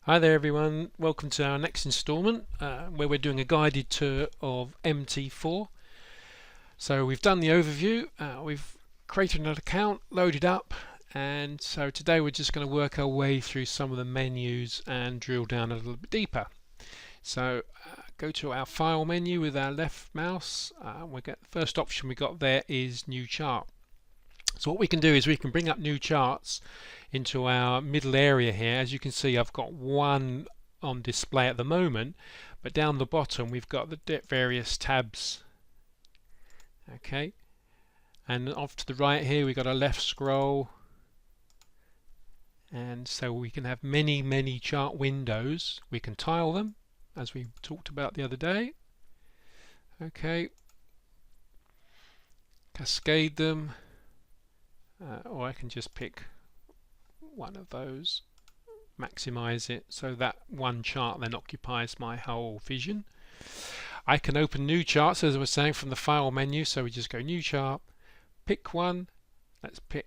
Hi there everyone, welcome to our next instalment where we're doing a guided tour of MT4. So we've done the overview, we've created an account, loaded up, and so today we're just going to work our way through some of the menus and drill down a little bit deeper. So go to our file menu with our left mouse. We get the first option we got there is new chart. So what we can do is we can bring up new charts into our middle area here. As you can see, I've got one on display at the moment, but down the bottom we've got the various tabs. Okay, and off to the right here we've got a left scroll, and so we can have many chart windows. We can tile them as we talked about the other day. Okay, cascade them. Or I can just pick one of those, maximize it so that one chart then occupies my whole vision. I can open new charts, as I was saying, from the file menu. So we just go new chart, pick one. Let's pick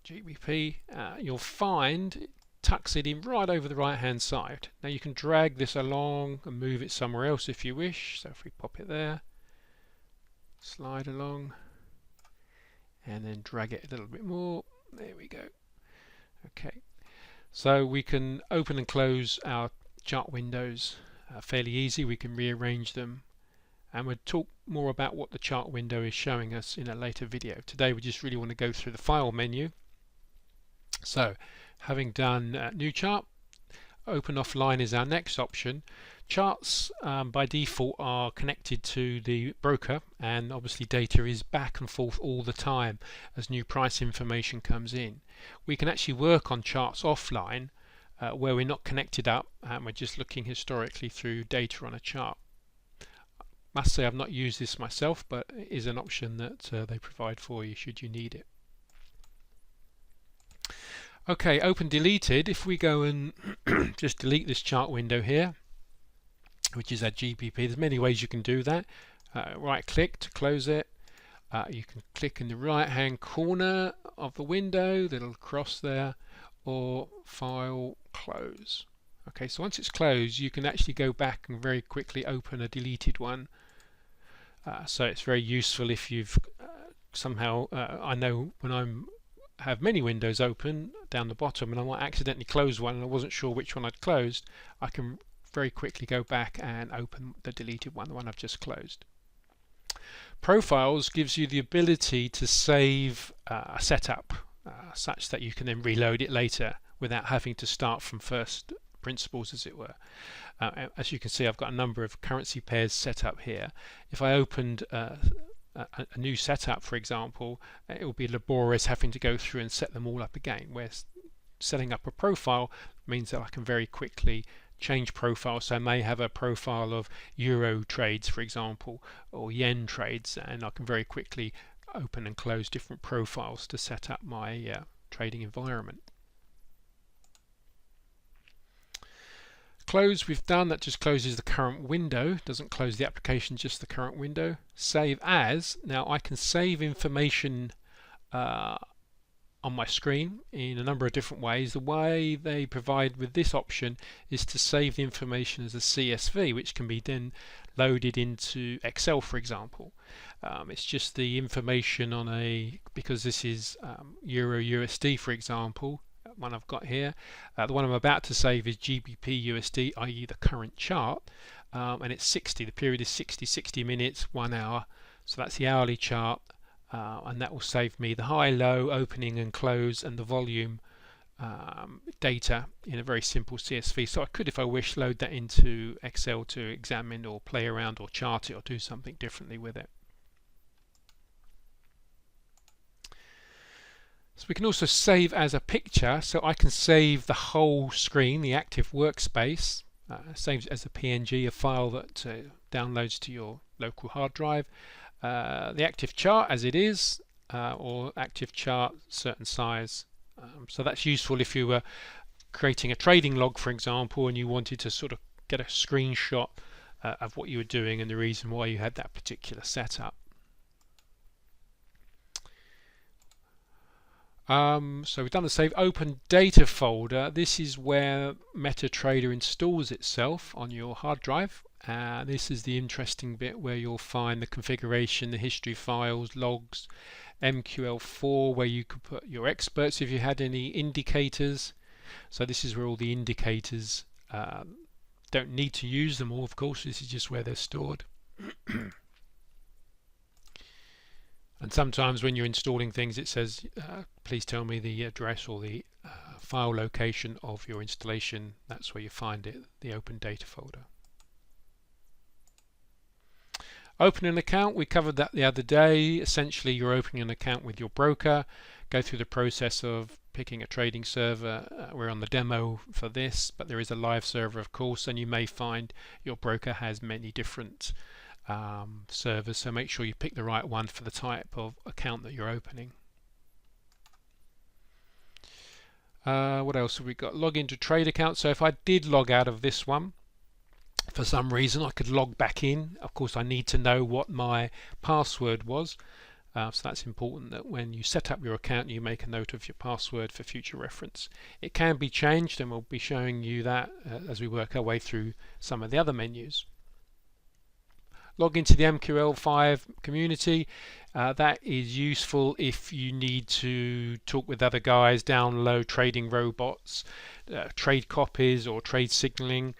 GBP. You'll find it tucks it in right over the right hand side. Now you can drag this along and move it somewhere else if you wish. So if we pop it there, slide along, and then drag it a little bit more. There we go. Okay, so we can open and close our chart windows fairly easy. We can rearrange them, and we'll talk more about what the chart window is showing us in a later video. Today we just really want to go through the file menu. So having done new chart, open offline is our next option. Charts by default are connected to the broker, and obviously data is back and forth all the time as new price information comes in. We can actually work on charts offline where we're not connected up and we're just looking historically through data on a chart. Must say I've not used this myself, but it is an option that they provide for you should you need it. Okay, open deleted. If we go and just delete this chart window here, which is our GBP, there's many ways you can do that. Right click to close it. You can click in the right hand corner of the window, the little cross there, or file close. Okay, so once it's closed you can actually go back and very quickly open a deleted one. So it's very useful if you've somehow, I know when I'm have many windows open down the bottom and I might accidentally close one and I wasn't sure which one I'd closed, I can very quickly go back and open the deleted one, the one I've just closed. Profiles gives you the ability to save a setup such that you can then reload it later without having to start from first principles, as it were. As you can see, I've got a number of currency pairs set up here. If I opened a new setup, for example, it will be laborious having to go through and set them all up again, where setting up a profile means that I can very quickly change profiles. So I may have a profile of euro trades, for example, or yen trades, and I can very quickly open and close different profiles to set up my trading environment. Close we've done, that just closes the current window, doesn't close the application, just the current window. Save as, now I can save information on my screen in a number of different ways. The way they provide with this option is to save the information as a CSV, which can be then loaded into Excel, for example. It's just the information on because this is Euro USD, for example, one I've got here. The one I'm about to save is GBP USD, i.e. the current chart, and it's 60. The period is 60 minutes, 1 hour, so that's the hourly chart. And that will save me the high, low, opening and close, and the volume data in a very simple CSV. So I could, if I wish, load that into Excel to examine or play around or chart it or do something differently with it. So we can also save as a picture, so I can save the whole screen, the active workspace, saves as a PNG, a file that downloads to your local hard drive. The active chart as it is, or active chart certain size. So that's useful if you were creating a trading log, for example, and you wanted to sort of get a screenshot of what you were doing and the reason why you had that particular setup. So we've done the save. Open data folder. This is where MetaTrader installs itself on your hard drive. This is the interesting bit where you'll find the configuration, the history files, logs, MQL4, where you could put your experts if you had any indicators. So this is where all the indicators, don't need to use them all, of course. This is just where they're stored. And sometimes when you're installing things, it says, please tell me the address or the file location of your installation. That's where you find it, the open data folder. Open an account, we covered that the other day. Essentially, you're opening an account with your broker, go through the process of picking a trading server. We're on the demo for this, but there is a live server, of course, and you may find your broker has many different servers, so make sure you pick the right one for the type of account that you're opening. What else have we got? Log into trade account. So if I did log out of this one for some reason, I could log back in. Of course, I need to know what my password was, so that's important that when you set up your account you make a note of your password for future reference. It can be changed, and we'll be showing you that as we work our way through some of the other menus. Log into the MQL5 community. That is useful if you need to talk with other guys, download trading robots, trade copies or trade signaling.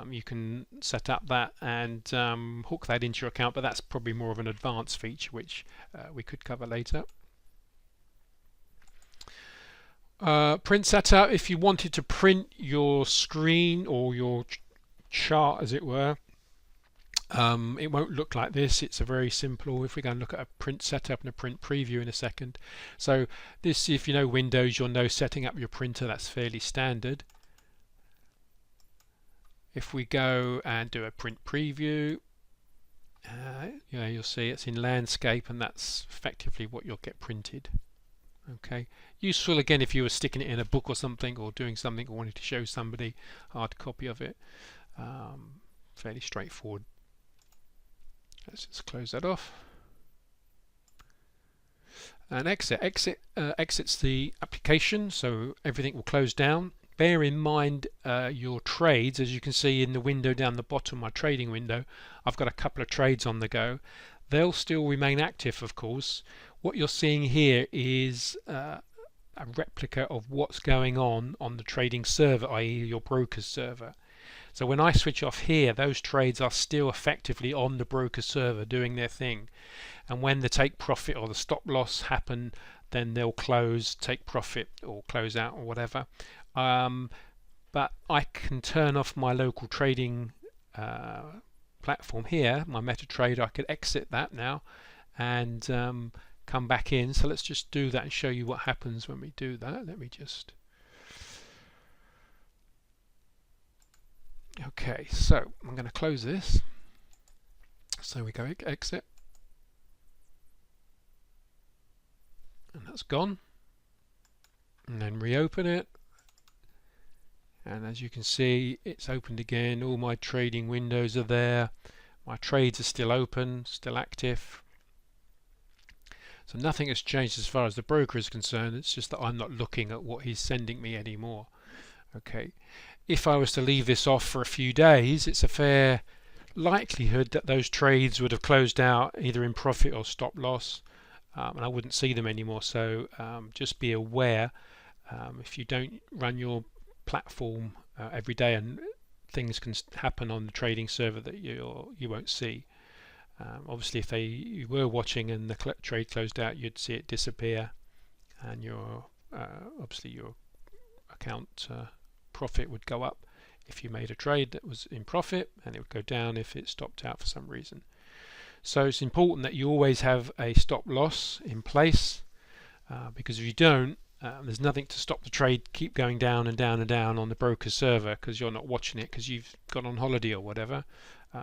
You can set up that and hook that into your account, but that's probably more of an advanced feature which we could cover later. Print setup. If you wanted to print your screen or your chart, as it were, it won't look like this. It's a very simple, if we're going to look at a print setup and a print preview in a second. So this, if you know Windows, you'll know setting up your printer. That's fairly standard. If we go and do a print preview, you'll see it's in landscape, and that's effectively what you'll get printed. Okay, useful again if you were sticking it in a book or something, or doing something or wanting to show somebody hard copy of it. Fairly straightforward. Let's just close that off and exit. Exits the application, so everything will close down. Bear in mind your trades, as you can see in the window down the bottom, my trading window, I've got a couple of trades on the go. They'll still remain active, of course. What you're seeing here is a replica of what's going on the trading server, i.e. your broker's server. So when I switch off here, those trades are still effectively on the broker server doing their thing. And when the take profit or the stop loss happen, then they'll close, take profit or close out or whatever. But I can turn off my local trading platform here, my MetaTrader. I could exit that now and come back in. So let's just do that and show you what happens when we do that. Let me just... Okay, so I'm going to close this. So we go exit, and that's gone. And then reopen it, and as you can see, it's opened again. All my trading windows are there. My trades are still open, still active. So nothing has changed as far as the broker is concerned. It's just that I'm not looking at what he's sending me anymore. Okay. If I was to leave this off for a few days, it's a fair likelihood that those trades would have closed out either in profit or stop loss, and I wouldn't see them anymore. So just be aware, if you don't run your platform every day, and things can happen on the trading server that you won't see. Obviously, if you were watching and the trade closed out, you'd see it disappear, and your obviously your account profit would go up if you made a trade that was in profit, and it would go down if it stopped out for some reason. So it's important that you always have a stop loss in place, because if you don't, there's nothing to stop the trade keep going down and down and down on the broker's server, because you're not watching it because you've gone on holiday or whatever.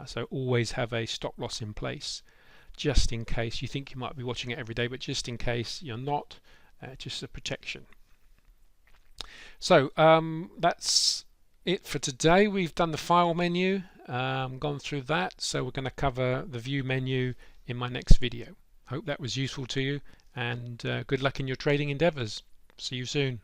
So always have a stop loss in place, just in case. You think you might be watching it every day, but just in case you're not, just a protection. So that's it for today. We've done the file menu, gone through that, so we're going to cover the view menu in my next video. Hope that was useful to you, and good luck in your trading endeavors. See you soon.